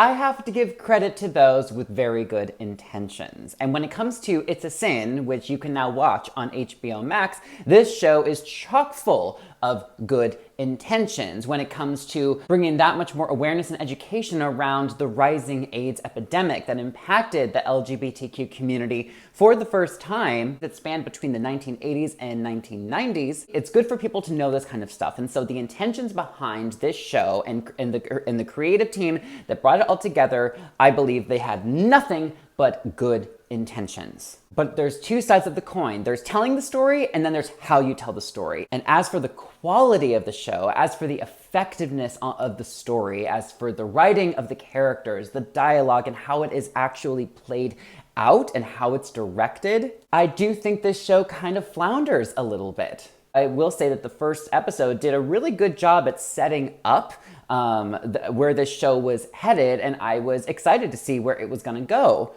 I have to give credit to those with very good intentions. And when it comes to It's a Sin, which you can now watch on HBO Max, this show is chock full of good intentions when it comes to bringing that much more awareness and education around the rising AIDS epidemic that impacted the LGBTQ community for the first time, that spanned between the 1980s and 1990s. It's good for people to know this kind of stuff. And so the intentions behind this show and the creative team that brought it all together, I believe they had nothing but good intentions. But there's two sides of the coin. There's telling the story, and then there's how you tell the story. And as for the quality of the show, as for the effectiveness of the story, as for the writing of the characters, the dialogue, and how it is actually played out and how it's directed, I do think this show kind of flounders a little bit. I will say that the first episode did a really good job at setting up where this show was headed, and I was excited to see where it was gonna go.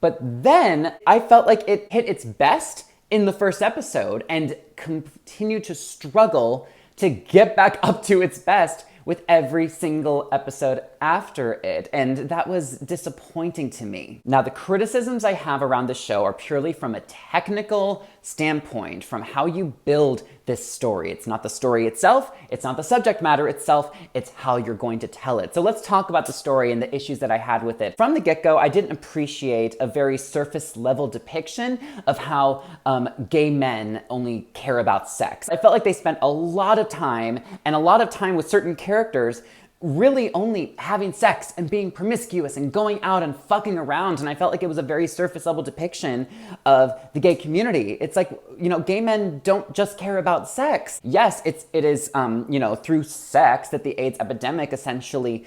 But then I felt like it hit its best in the first episode and continued to struggle to get back up to its best with every single episode after it, and that was disappointing to me. Now, the criticisms I have around the show are purely from a technical standpoint, from how you build this story. It's not the story itself, it's not the subject matter itself, it's how you're going to tell it. So let's talk about the story and the issues that I had with it. From the get-go, I didn't appreciate a very surface level depiction of how gay men only care about sex. I felt like they spent a lot of time with certain characters really only having sex and being promiscuous and going out and fucking around. And I felt like it was a very surface level depiction of the gay community. It's like, gay men don't just care about sex. Yes, it is, through sex that the AIDS epidemic essentially,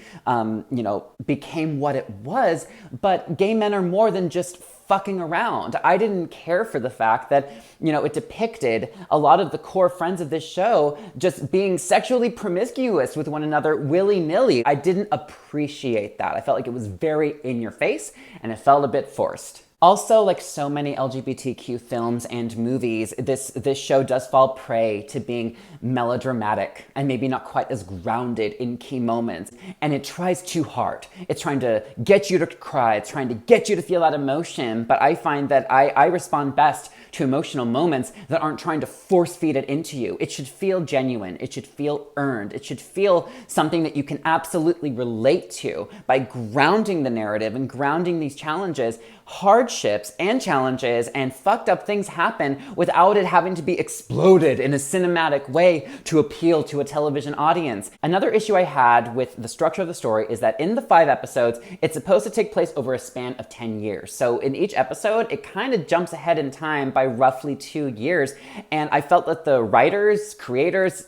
became what it was, but gay men are more than just fucking around. I didn't care for the fact that, it depicted a lot of the core friends of this show just being sexually promiscuous with one another willy-nilly. I didn't appreciate that. I felt like it was very in your face and it felt a bit forced. Also, like so many LGBTQ films and movies, this show does fall prey to being melodramatic and maybe not quite as grounded in key moments. And it tries too hard. It's trying to get you to cry. It's trying to get you to feel that emotion. But I find that I respond best to emotional moments that aren't trying to force feed it into you. It should feel genuine. It should feel earned. It should feel something that you can absolutely relate to by grounding the narrative and grounding these challenges. Hardships and challenges and fucked up things happen without it having to be exploded in a cinematic way to appeal to a television audience. Another issue I had with the structure of the story is that in the 5 episodes, it's supposed to take place over a span of 10 years. So in each episode, it kind of jumps ahead in time by roughly 2 years. And I felt that the writers, creators,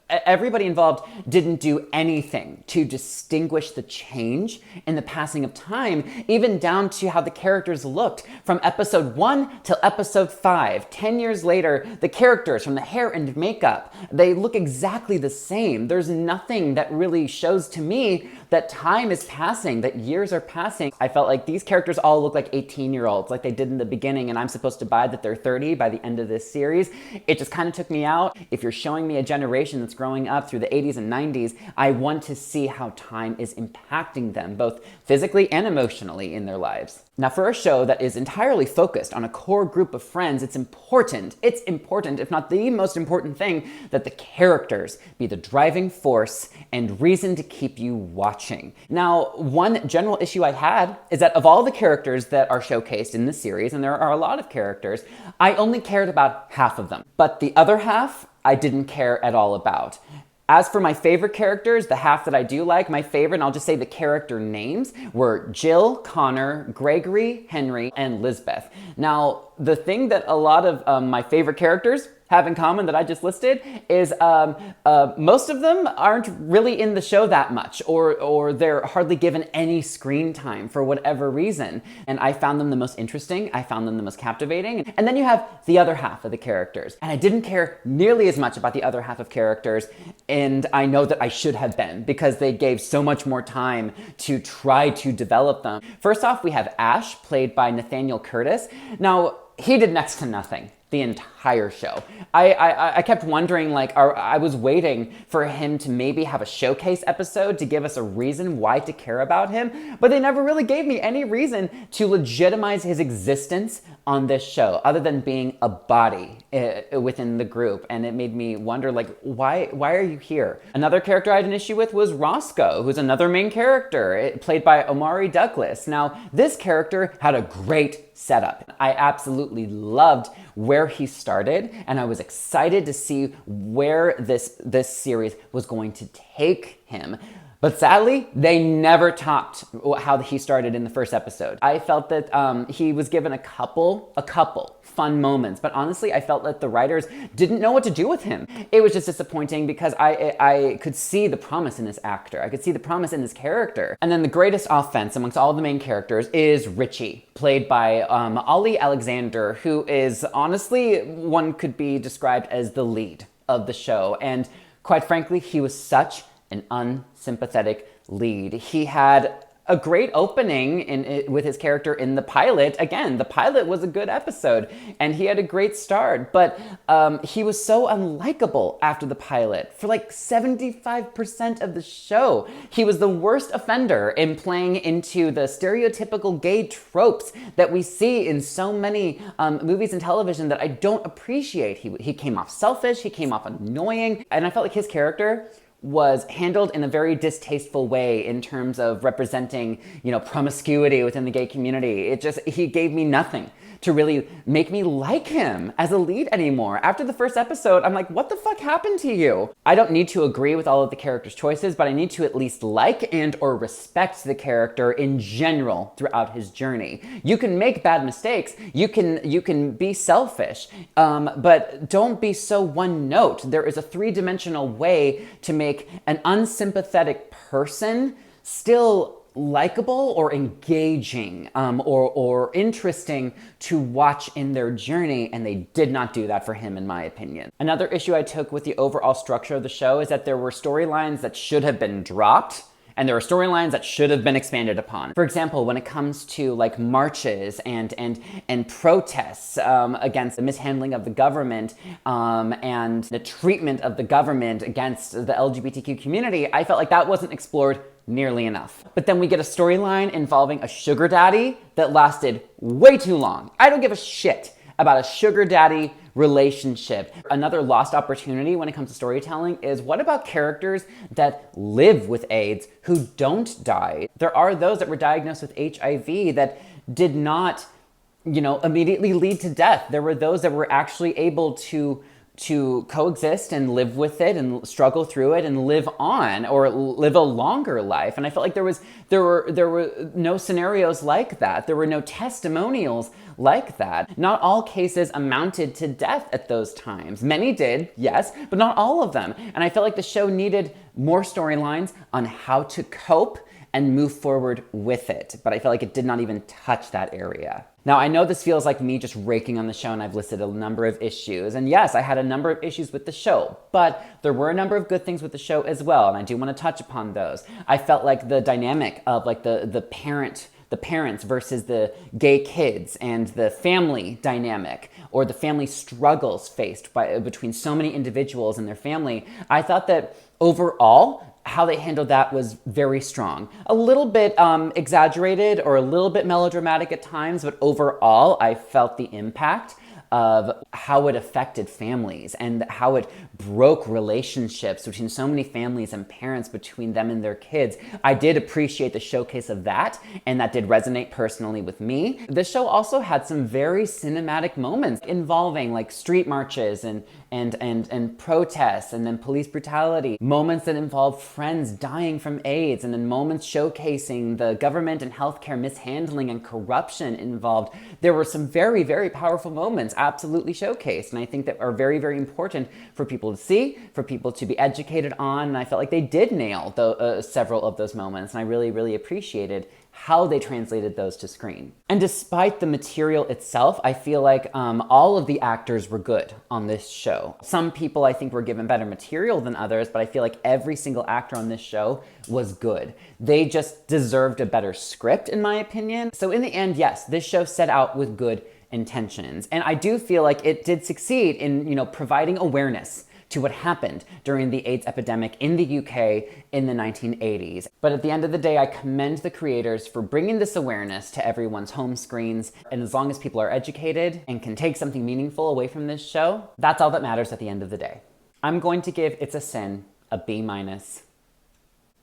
everybody involved didn't do anything to distinguish the change in the passing of time, even down to how the characters looked from episode 1 till episode 5. 10 years later, the characters, from the hair and makeup, they look exactly the same. There's nothing that really shows to me that time is passing, that years are passing. I felt like these characters all look like 18-year-olds, like they did in the beginning, and I'm supposed to buy that they're 30 by the end of this series. It just kind of took me out. If you're showing me a generation that's growing up through the 80s and 90s, I want to see how time is impacting them, both physically and emotionally in their lives. Now, for a show that is entirely focused on a core group of friends, it's important, if not the most important thing, that the characters be the driving force and reason to keep you watching. Now, one general issue I had is that of all the characters that are showcased in this series, and there are a lot of characters, I only cared about half of them. But the other half, I didn't care at all about. As for my favorite characters, the half that I do like, my favorite, and I'll just say the character names, were Jill, Connor, Gregory, Henry, and Lisbeth. Now, the thing that a lot of my favorite characters have in common that I just listed is most of them aren't really in the show that much, or they're hardly given any screen time for whatever reason. And I found them the most interesting, I found them the most captivating. And then you have the other half of the characters. And I didn't care nearly as much about the other half of characters, and I know that I should have been, because they gave so much more time to try to develop them. First off, we have Ash, played by Nathaniel Curtis. Now, he did next to nothing. the entire show. I kept wondering, like, I was waiting for him to maybe have a showcase episode to give us a reason why to care about him, but they never really gave me any reason to legitimize his existence on this show, other than being a body within the group. And it made me wonder, like, why are you here? Another character I had an issue with was Roscoe, who's another main character, played by Omari Douglas. Now, this character had a great setup. I absolutely loved where he started, and I was excited to see where this series was going to take him. But sadly, they never topped how he started in the first episode. I felt that he was given a couple fun moments, but honestly, I felt that the writers didn't know what to do with him. It was just disappointing because I could see the promise in this actor. I could see the promise in this character. And then the greatest offense amongst all the main characters is Richie, played by Ollie Alexander, who is honestly, one could be described as the lead of the show. And quite frankly, he was such an unsympathetic lead. He had a great opening with his character in the pilot. Again, the pilot was a good episode, and he had a great start, but he was so unlikable after the pilot. For like 75% of the show, he was the worst offender in playing into the stereotypical gay tropes that we see in so many movies and television that I don't appreciate. He came off selfish, he came off annoying, and I felt like his character was handled in a very distasteful way in terms of representing, promiscuity within the gay community. He gave me nothing to really make me like him as a lead anymore. After the first episode, I'm like, what the fuck happened to you? I don't need to agree with all of the character's choices, but I need to at least like and or respect the character in general throughout his journey. You can make bad mistakes, you can be selfish, but don't be so one note. There is a three-dimensional way to make an unsympathetic person still likable or engaging or interesting to watch in their journey, and they did not do that for him, in my opinion. Another issue I took with the overall structure of the show is that there were storylines that should have been dropped, and there are storylines that should have been expanded upon. For example, when it comes to like marches and protests against the mishandling of the government and the treatment of the government against the LGBTQ community, I felt like that wasn't explored nearly enough. But then we get a storyline involving a sugar daddy that lasted way too long. I don't give a shit about a sugar daddy relationship. Another lost opportunity when it comes to storytelling is, what about characters that live with AIDS who don't die? There are those that were diagnosed with HIV that did not, immediately lead to death. There were those that were actually able to coexist and live with it and struggle through it and live on or live a longer life. And I felt like there were no scenarios like that. There were no testimonials like that. Not all cases amounted to death at those times. Many did, yes, but not all of them. And I felt like the show needed more storylines on how to cope and move forward with it. But I felt like it did not even touch that area. Now, I know this feels like me just raking on the show, and I've listed a number of issues. And yes, I had a number of issues with the show, but there were a number of good things with the show as well, and I do want to touch upon those. I felt like the dynamic of like the parents versus the gay kids and the family dynamic, or the family struggles faced between so many individuals and their family, I thought that overall, how they handled that was very strong. A little bit exaggerated or a little bit melodramatic at times, but overall, I felt the impact of how it affected families and how it broke relationships between so many families and parents, between them and their kids. I did appreciate the showcase of that, and that did resonate personally with me. The show also had some very cinematic moments involving like street marches and protests, and then police brutality, moments that involved friends dying from AIDS, and then moments showcasing the government and healthcare mishandling and corruption involved. There were some very, very powerful moments absolutely showcased, and I think that are very, very important for people to see, for people to be educated on, and I felt like they did nail several of those moments, and I really, really appreciated how they translated those to screen. And despite the material itself, I feel like all of the actors were good on this show. Some people I think were given better material than others, but I feel like every single actor on this show was good. They just deserved a better script, in my opinion. So in the end, yes, this show set out with good intentions. And I do feel like it did succeed in, providing awareness to what happened during the AIDS epidemic in the UK in the 1980s. But at the end of the day, I commend the creators for bringing this awareness to everyone's home screens. And as long as people are educated and can take something meaningful away from this show, that's all that matters at the end of the day. I'm going to give It's a Sin a B-.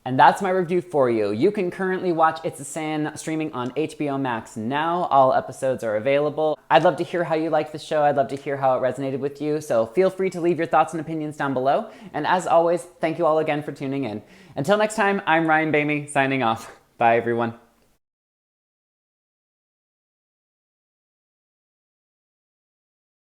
And that's my review for you. You can currently watch It's a Sin streaming on HBO Max now. All episodes are available. I'd love to hear how you like the show. I'd love to hear how it resonated with you. So feel free to leave your thoughts and opinions down below. And as always, thank you all again for tuning in. Until next time, I'm Ryan Bamey signing off. Bye, everyone.